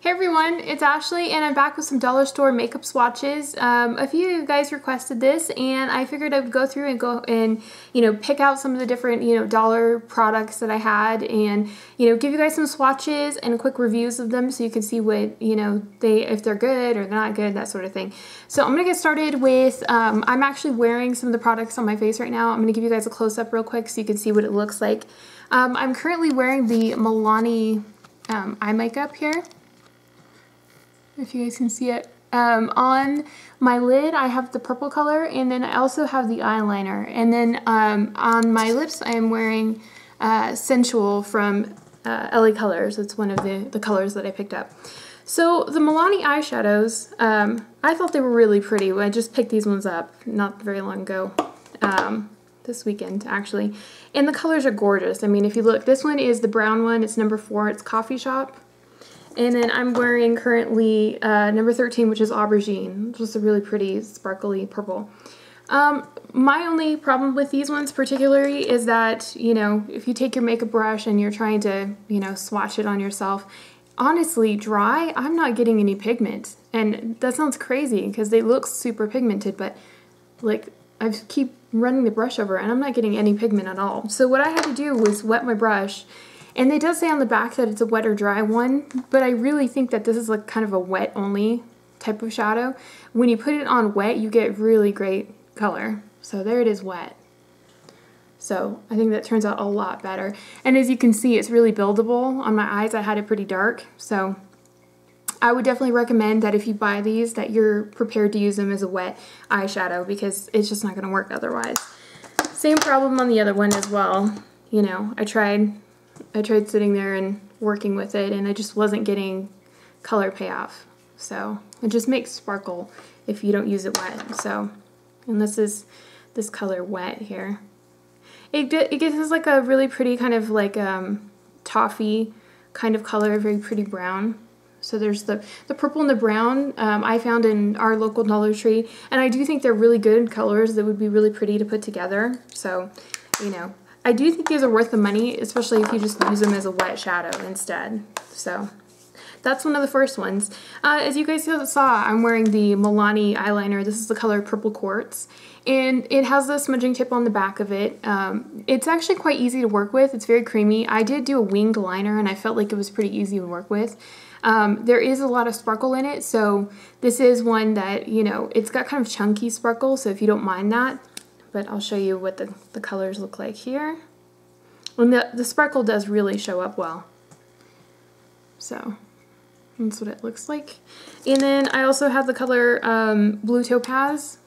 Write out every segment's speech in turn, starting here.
Hey everyone, it's Ashley and I'm back with some dollar store makeup swatches. A few of you guys requested this and I figured I would go through and pick out some of the different, dollar products that I had and, give you guys some swatches and quick reviews of them so you can see what, if they're good or they're not good, that sort of thing. So I'm going to get started with, I'm actually wearing some of the products on my face right now. I'm going to give you guys a close-up real quick so you can see what it looks like. I'm currently wearing the Milani eye makeup here. If you guys can see it. On my lid I have the purple color and then I also have the eyeliner, and then on my lips I am wearing Sensual from LA Colors. It's one of the colors that I picked up. So the Milani eyeshadows, I thought they were really pretty. I just picked these ones up not very long ago, this weekend actually, and the colors are gorgeous. I mean, if you look, this one is the brown one, it's number 4, it's Coffee Shop. And then I'm wearing currently number 13, which is Aubergine. Just a really pretty sparkly purple. My only problem with these ones particularly is that, if you take your makeup brush and you're trying to, swatch it on yourself, honestly, dry, I'm not getting any pigment. And that sounds crazy because they look super pigmented, but like I keep running the brush over and I'm not getting any pigment at all. So what I had to do was wet my brush. And it does say on the back that it's a wet or dry one, but I really think that this is like kind of a wet only type of shadow. When you put it on wet, you get really great color. So there it is, wet. So I think that turns out a lot better. And as you can see, it's really buildable. On my eyes, I had it pretty dark. So I would definitely recommend that if you buy these, that you're prepared to use them as a wet eyeshadow because it's just not going to work otherwise. Same problem on the other one as well. I tried sitting there and working with it and I just wasn't getting color payoff. So it just makes sparkle if you don't use it wet. So, and this is this color wet here. It gives us like a really pretty kind of like toffee kind of color, very pretty brown. So there's the purple and the brown I found in our local Dollar Tree, and I do think they're really good colors that would be really pretty to put together. So, I do think these are worth the money, especially if you just use them as a wet shadow instead. So that's one of the first ones. As you guys saw, I'm wearing the Milani eyeliner. This is the color Purple Quartz. And it has the smudging tip on the back of it. It's actually quite easy to work with. It's very creamy. I did do a winged liner and I felt like it was pretty easy to work with. There is a lot of sparkle in it, so this is one that, it's got kind of chunky sparkle, so if you don't mind that. But I'll show you what the colors look like here. And the sparkle does really show up well. So that's what it looks like. And then I also have the color Blue Topaz.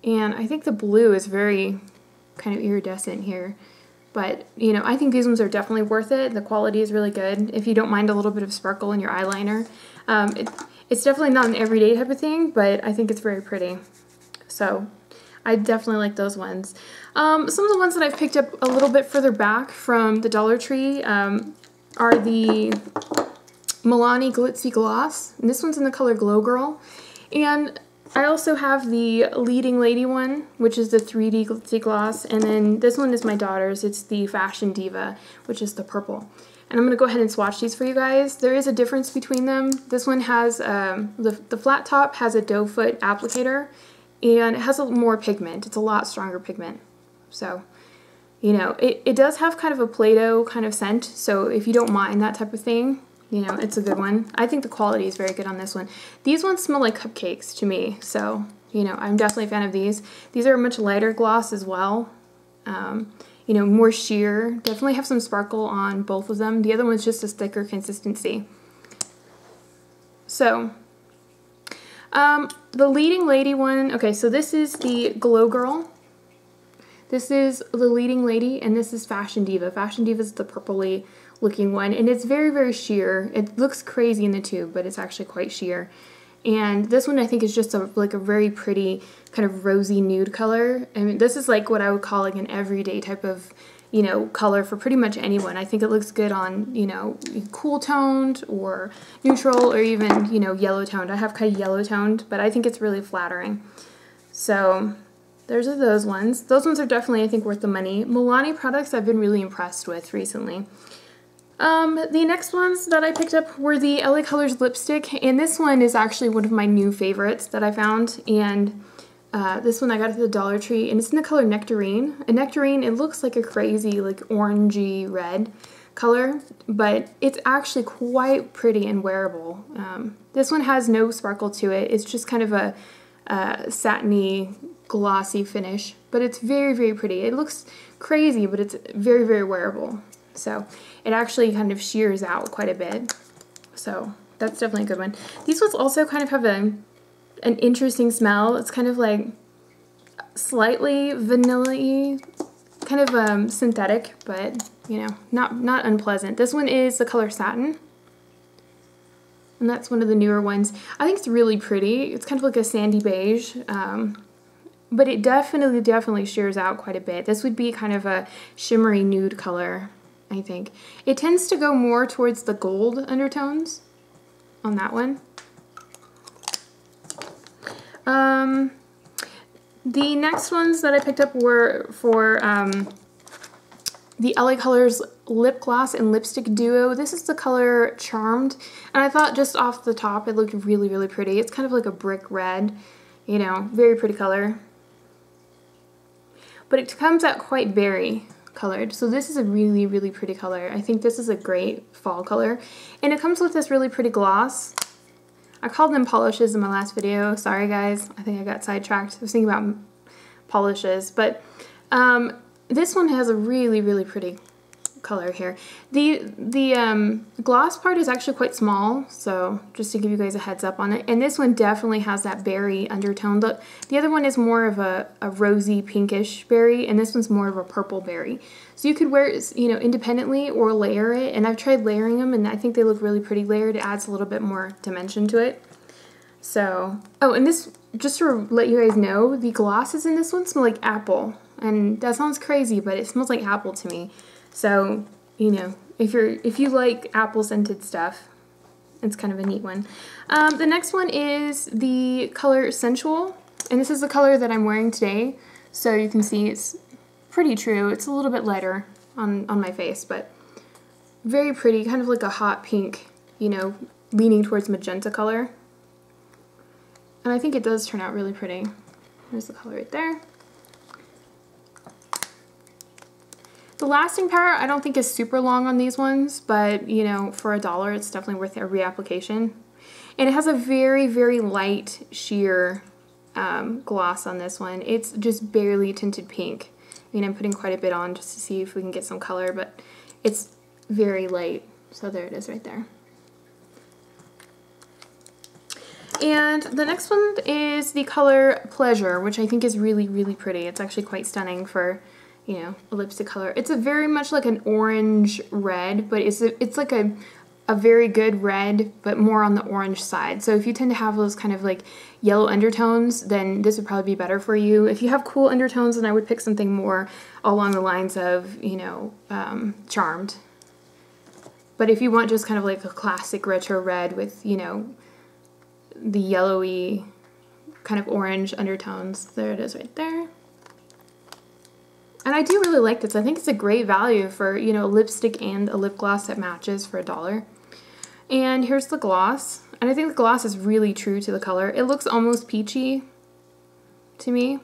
And I think the blue is very kind of iridescent here. But, I think these ones are definitely worth it. The quality is really good if you don't mind a little bit of sparkle in your eyeliner. It's definitely not an everyday type of thing, but I think it's very pretty. So I definitely like those ones. Some of the ones that I've picked up a little bit further back from the Dollar Tree are the Milani Glitzy Gloss. And this one's in the color Glow Girl. And I also have the Leading Lady one, which is the 3D Glitzy Gloss. And then this one is my daughter's. It's the Fashion Diva, which is the purple. And I'm going to go ahead and swatch these for you guys. There is a difference between them. This one has, the flat top has a doe foot applicator. And it has a more pigment. It's a lot stronger pigment. So, it does have kind of a Play-Doh kind of scent. So if you don't mind that type of thing, it's a good one. I think the quality is very good on this one. These ones smell like cupcakes to me. So, I'm definitely a fan of these. These are a much lighter gloss as well. More sheer. Definitely have some sparkle on both of them. The other one's just a thicker consistency. So the Leading Lady one, okay, so this is the Glow Girl. This is the Leading Lady, and this is Fashion Diva. Fashion Diva is the purpley looking one, and it's very, very sheer. It looks crazy in the tube, but it's actually quite sheer. And this one I think is just like a very pretty kind of rosy nude color. I mean, this is like what I would call like an everyday type of, color for pretty much anyone. I think it looks good on, cool toned or neutral or even, yellow toned. I have kind of yellow toned, but I think it's really flattering. So there's those ones. Those ones are definitely, I think, worth the money. Milani products I've been really impressed with recently. The next ones that I picked up were the LA Colors lipstick, and this one is actually one of my new favorites that I found, and this one I got at the Dollar Tree, and it's in the color Nectarine. And Nectarine, it looks like a crazy, like, orangey red color, but it's actually quite pretty and wearable. This one has no sparkle to it. It's just kind of a satiny, glossy finish, but it's very, very pretty. It looks crazy, but it's very, very wearable. So it actually kind of shears out quite a bit. So that's definitely a good one. These ones also kind of have an interesting smell. It's kind of like slightly vanilla-y, kind of synthetic, but you know, not unpleasant. This one is the color Satin, and that's one of the newer ones. I think it's really pretty. It's kind of like a sandy beige, but it definitely shears out quite a bit. This would be kind of a shimmery nude color, I think. It tends to go more towards the gold undertones on that one. The next ones that I picked up were for the LA Colors lip gloss and lipstick duo. This is the color Charmed, and I thought just off the top it looked really, really pretty. It's kind of like a brick red, you know, very pretty color. But it comes out quite berry colored, so this is a really, really pretty color. I think this is a great fall color, and it comes with this really pretty gloss. I called them polishes in my last video. Sorry guys, I think I got sidetracked. I was thinking about polishes, but this one has a really, really pretty color here. The gloss part is actually quite small, so just to give you guys a heads up on it. And this one definitely has that berry undertone. The other one is more of a rosy pinkish berry, and this one's more of a purple berry. So you could wear it, you know, independently or layer it, and I've tried layering them, and I think they look really pretty layered. It adds a little bit more dimension to it. So, oh, and this, just to let you guys know, the glosses in this one smell like apple. And that sounds crazy, but it smells like apple to me. So, you know, if you like apple scented stuff, it's kind of a neat one. The next one is the color Sensual, and this is the color that I'm wearing today. So you can see it's pretty true. It's a little bit lighter on my face, but very pretty, kind of like a hot pink, you know, leaning towards magenta color. And I think it does turn out really pretty. There's the color right there. The lasting power I don't think is super long on these ones, but you know, for $1 it's definitely worth a reapplication. And it has a very, very light sheer gloss on this one. It's just barely tinted pink. I mean, I'm putting quite a bit on just to see if we can get some color, but it's very light. So there it is right there. And the next one is the color Pleasure, which I think is really, really pretty. It's actually quite stunning for, you know, a lipstick color. It's a very much like an orange red, but it's like a very good red, but more on the orange side. So if you tend to have those kind of like yellow undertones, then this would probably be better for you. If you have cool undertones, then I would pick something more along the lines of, you know, Charmed. But if you want just kind of like a classic retro red with, you know, the yellowy kind of orange undertones, there it is right there. And I do really like this. I think it's a great value for, you know, a lipstick and a lip gloss that matches for $1. And here's the gloss. And I think the gloss is really true to the color. It looks almost peachy to me.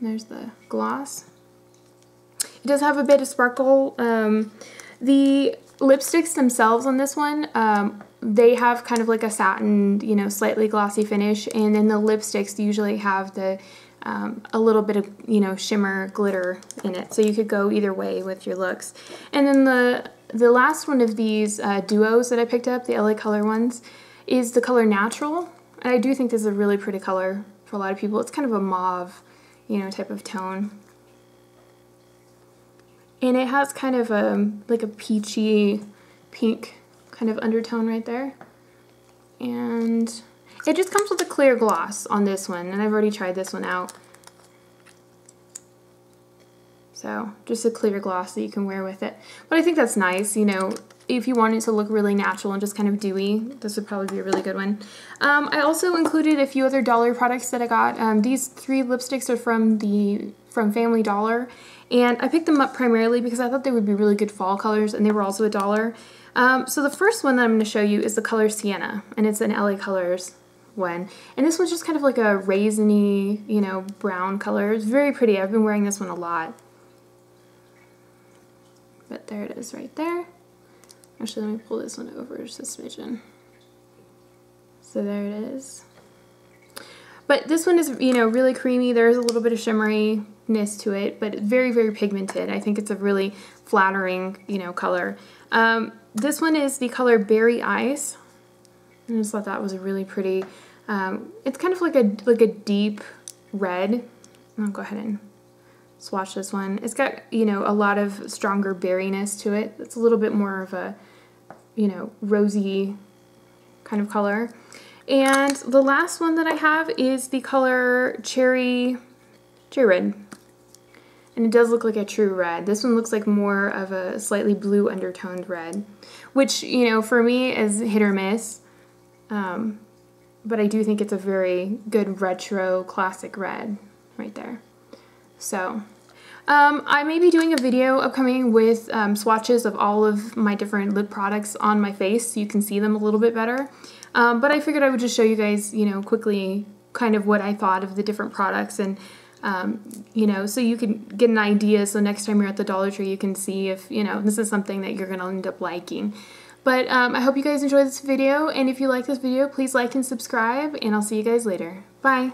There's the gloss. It does have a bit of sparkle. The lipsticks themselves on this one, they have kind of like a satin, you know, slightly glossy finish. And then the lipsticks usually have the a little bit of, you know, shimmer glitter in it, so you could go either way with your looks. And then the last one of these duos that I picked up, the LA Color ones, is the color Natural. And I do think this is a really pretty color for a lot of people. It's kind of a mauve, you know, type of tone. And it has kind of like a peachy pink kind of undertone right there. And it just comes with a clear gloss on this one, and I've already tried this one out. So just a clear gloss that you can wear with it. But I think that's nice, you know, if you want it to look really natural and just kind of dewy, this would probably be a really good one. I also included a few other dollar products that I got. These 3 lipsticks are from Family Dollar, and I picked them up primarily because I thought they would be really good fall colors, and they were also $1. So the first one that I'm going to show you is the color Sienna, and it's an LA Colors one. And this one's just kind of like a raisiny, you know, brown color. It's very pretty. I've been wearing this one a lot. But there it is right there. Actually, let me pull this one over just a smidgen. So there it is. But this one is, you know, really creamy. There is a little bit of shimmeriness to it, but very, very pigmented. I think it's a really flattering, you know, color. This one is the color Berry Ice. I just thought that was a really pretty. It's kind of like a deep red. I'll go ahead and swatch this one. It's got, you know, a lot of stronger berryness to it. It's a little bit more of a, you know, rosy kind of color. And the last one that I have is the color Cherry Red. And it does look like a true red. This one looks like more of a slightly blue undertoned red, which, you know, for me is hit or miss. But I do think it's a very good retro classic red right there. So, I may be doing a video upcoming with swatches of all of my different lip products on my face so you can see them a little bit better. But I figured I would just show you guys, you know, quickly kind of what I thought of the different products, and, you know, so you can get an idea so next time you're at the Dollar Tree you can see if, you know, this is something that you're going to end up liking. But I hope you guys enjoyed this video, and if you like this video, please like and subscribe, and I'll see you guys later. Bye!